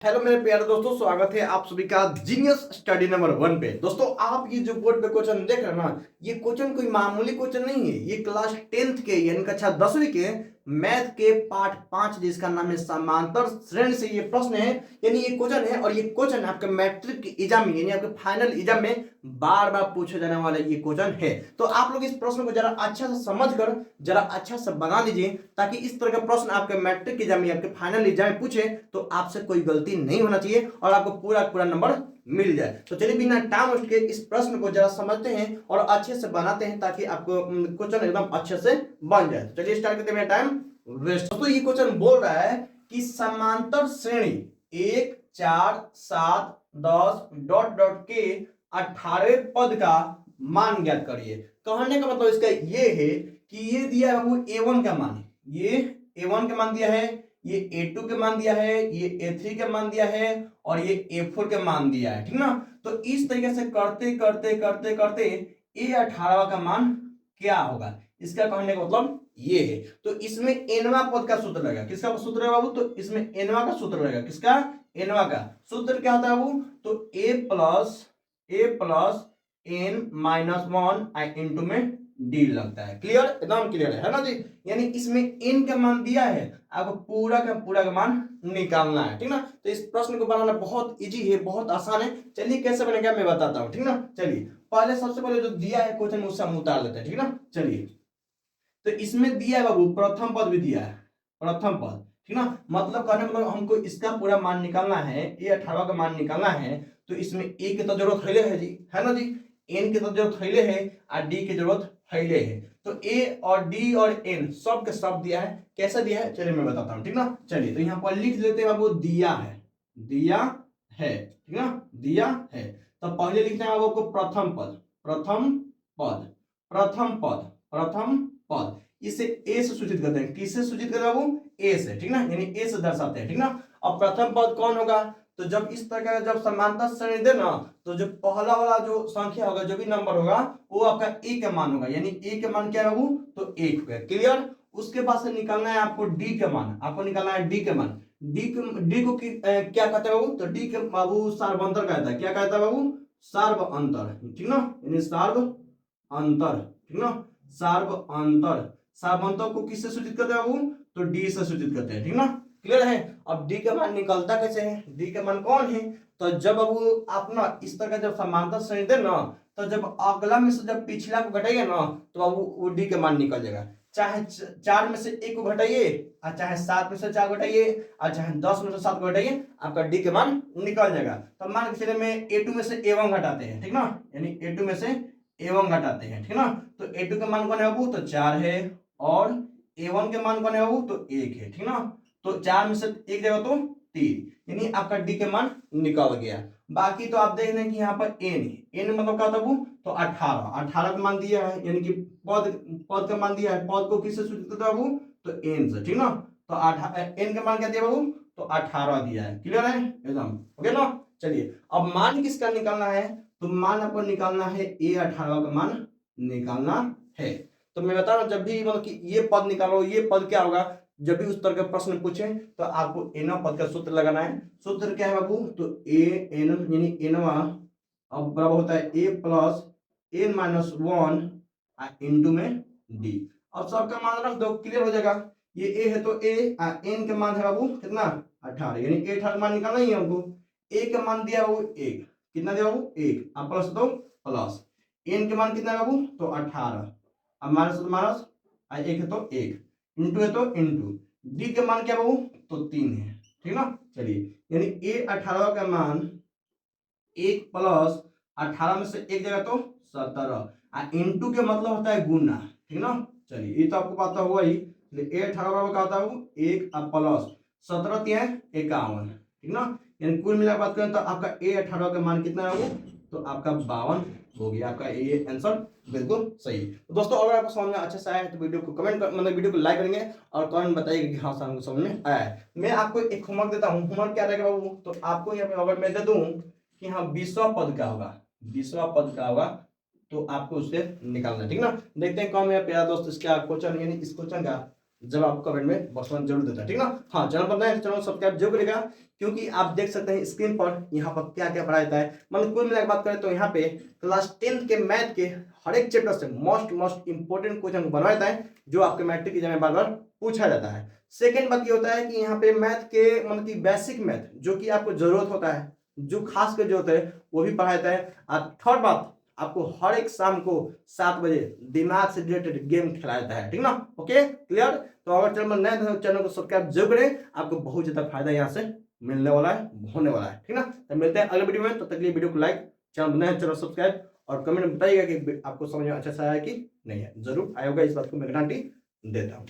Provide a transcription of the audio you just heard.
Hello मेरे प्यारे दोस्तों, स्वागत है आप सभी का जीनियस स्टडी नंबर 1 पे। दोस्तों आप ये जो बोर्ड पे क्वेश्चन देख रहे हैं ना, ये क्वेश्चन कोई मामूली क्वेश्चन नहीं है। ये क्लास 10th के यानी कक्षा 10वीं के मैथ के पार्ट 5 जिसका नाम है समांतर श्रेणी से ये प्रश्न है, यानी ये क्वेश्चन है। और ये क्वेश्चन आपके मैट्रिक की एग्जाम में यानी आपके फाइनल एग्जाम में बार बार पूछे जाने वाला ये क्वेश्चन है। तो आप लोग इस प्रश्न को जरा अच्छा से समझ कर जरा अच्छा से बना लीजिए, ताकि इस तरह का प्रश्न आपके मैट्रिक एग्जाम में आपके फाइनल एग्जाम में पूछे तो आपसे कोई गलती नहीं होना चाहिए और आपको पूरा पूरा नंबर मिल जाए। तो चलिए बिना टाइम वेस्ट के इस प्रश्न को जरा समझते हैं और अच्छे से बनाते हैं, ताकि आपको क्वेश्चन एकदम अच्छे से बन जाए। तो चलिए स्टार्ट करते हैं, टाइम वेस्ट। तो ये क्वेश्चन बोल रहा है कि समांतर श्रेणी 1 4 7 10 डॉट डॉट के 18वें पद का मान ज्ञात करिए। कहने का मतलब इसका ये है कि ये दिया है वो a1 का मान, ये a1 का मान दिया है, ये a2 के मान दिया है, ये a3 के मान दिया है और ये a4 के मान दिया है, ठीक ना। तो इस तरीके से करते करते करते करते a18 का मान क्या होगा, इसका कहने का मतलब ये है। तो इसमें एनवा पद का सूत्र रहेगा। किसका सूत्र है बाबू? तो इसमें एनवा का सूत्र रहेगा। किसका? एनवा का सूत्र क्या होता है बाबू? तो a plus n minus 1 into में डी लगता है। क्लियर? एकदम क्लियर है ना जी। यानी इसमें n का मान दिया है, आपको पूरा का मान निकालना है, ठीक ना। तो इस प्रश्न को बनाना बहुत इजी है, बहुत आसान है। चलिए कैसे बनेगा मैं बताता हूँ, ठीक ना। चलिए पहले सबसे पहले जो दिया है क्वेश्चन उससे हम उतार लेते हैं, ठीक ना। चलिए तो इसमें दिया है बाबू प्रथम पद भी दिया है, प्रथम पद, ठीक ना। मतलब कहने मतलब हमको इसका पूरा मान निकालना है, a18 का मान निकालना है। तो इसमें a की तो जरूरत है जी, है ना जी। n की तो जरूरत है और d की जरूरत है। तो a और d और n सब के सब दिया है। कैसे दिया है चलिए मैं बताता हूँ, ठीक ना। चलिए तो यहाँ पर लिख लेते हैं बाबू दिया है, दिया है, ठीक ना, दिया है। तो पहले लिखते हैं आपको प्रथम पद, प्रथम पद, प्रथम पद, प्रथम पद। इसे ए से सूचित करते हैं। किससे सूचित करते हैं बाबू? ए से, ठीक ना। यानी ए से दर्शाते हैं, ठीक ना। अब प्रथम पद कौन होगा? तो जब इस तरह का जब समांतर श्रेणी दे ना, तो जो पहला वाला जो संख्या होगा, जो भी नंबर होगा, वो आपका ए का मान होगा। यानी ए का मान क्या है बाबू? तो 1 हो गया। क्लियर? उसके बाद से निकालना है आपको डी का मान, आपको निकालना है डी का मान। डी को क्या कहते हैं बाबू? तो डी के बाबू सार्वंतर कहता है। क्या कहता है बाबू? सार्व अंतर, ठीक ना। यानी सार्व अंतर, ठीक ना, सार्व अंतर। सार्वंतर को किससे सूचित करते हैं बाबू? तो डी से सूचित करते हैं, ठीक ना। क्लियर है? अब डी का मान निकलता कैसे है? डी का मान कौन है? तो जब बाबू आप ना इस तरह का जब समांतर श्रेणी दे ना, तो जब अगला में से जब पिछला को घटाइए ना, तो बाबू वो डी का मान निकल जाएगा। चाहे 4 में से 1 को घटाइए, और चाहे 7 में से 4 घटाइए, और चाहे 10 में से 7 को घटाइए, आपका डी का मान निकल जाएगा। तो मान के चलिए में a2 में से a1 घटाते हैं, ठीक ना। यानी a2 में से a1 घटाते हैं, ठीक ना। तो a2 का मान कौन है बाबू? तो 4 है, और a1 के मान कौन है बाबू? तो 1 है, ठीक ना। तो 4 में से 1 जाएगा तो 3, यानी आपका डी के मान निकल गया। बाकी तो आप देख रहे हैं कि यहाँ पर n मतलब क्या होता है बाबू? तो 18 का मान दिया है, यानी कि पद पद का मान दिया है। पद को किससे सूचित करता है बाबू? तो n से, ठीक ना। तो n का मान क्या दिया बाबू? तो 18 दिया है। क्लियर है? एकदम ओके ना। चलिए अब मान किसका निकालना है? तो मान आपको निकालना है a18 का मान निकालना है। तो मैं बता रहा हूं, जब भी मतलब कि ये पद निकालो, ये पद क्या होगा, जब भी उस तरह का प्रश्न पूछे तो आपको एन पद का सूत्र लगाना है। सूत्र क्या है बाबू? तो ए एन यानी एनवा अब बराबर होता है ए प्लस एन माइनस 1 इंटू में डी। अब सबका मान रख दो, क्लियर हो जाएगा। ये ए है तो ए, एन का मान है बाबू कितना? 18, यानी a18 मान निकालना ही है हमको। ए का मान दिया बाबू 1, कितना दिया बाबू? 1, अब प्लस दो प्लस, एन के मान कितना है बाबू? तो 18, अब माइनस तो माइनस, 1 है तो 1, इंटू है तो इंटू, डी का मान क्या बाबू? तो 3 है, ठीक ना। चलिए यानी a18 का मान 1 प्लस 18 में से 1 जगह तो 17, इंटू के मतलब होता है गुना, ठीक ना। चलिए ये तो आपको पता हुआ ही। a18 बराबर क्या होता है? 1 प्लस 17 है 51, ठीक ना। यानी कुल मिला बात करें तो आपका a18 का मान कितना है वो? तो आपका 52 हो गया। आपका ये आंसर बिल्कुल सही। तो दोस्तों अगर आपको समझ में अच्छे से आया है तो वीडियो को कमेंट कर, मतलब वीडियो को लाइक करेंगे और कमेंट बताइएगा कि हाँ सर हमको समझ में आया है। मैं आपको एक होमवर्क देता हूँ। होमवर्क क्या रहेगा बाबू? तो आपको यहाँ पे अगर मैं दे दूँ कि हाँ 20वां पद का होगा, 20वां पद का होगा, तो आपको उससे निकालना है, ठीक ना। देखते हैं कौन मेरा प्यारा दोस्त इसका क्वेश्चन यानी इस क्वेश्चन का जब आपको कमेंट में बॉक्स में जरूर देता है, ठीक ना। हाँ, चैनल पर नए हैं तो चैनल सब्सक्राइब जरूर करेगा, क्योंकि आप देख सकते हैं स्क्रीन पर यहाँ पर क्या क्या पढ़ाया जाता है। मतलब कुल मिलाकर बात करें तो यहाँ पे क्लास 10th के मैथ के हर एक चैप्टर से मोस्ट इंपोर्टेंट क्वेश्चन बनवाया जाता है, जो आपके मैट्रिक एग्जाम में बार बार पूछा जाता है। सेकेंड बात ये होता है कि यहाँ पे मैथ के मतलब की बेसिक मैथ जो कि आपको जरूरत होता है, जो खास कर जरूरत है, वो भी पढ़ाया जाता है। और थर्ड बात, आपको हर एक शाम को 7 बजे दिमाग से रिलेटेड गेम खिलाया जाता है, ठीक ना। Okay, clear. तो अगर चैनल में नए हैं तो चैनल को सब्सक्राइब जरूर करें, आपको बहुत ज्यादा फायदा यहाँ से मिलने वाला है, होने वाला है, ठीक ना। तो मिलते हैं अगले वीडियो में, तो तक के लिए वीडियो को लाइक, चैनल नए हैं चैनल सब्सक्राइब, और कमेंट में बताइएगा कि आपको समझ में अच्छा सा आया कि नहीं है। जरूर आया होगा, इस बात को मैं गारंटी देता हूँ।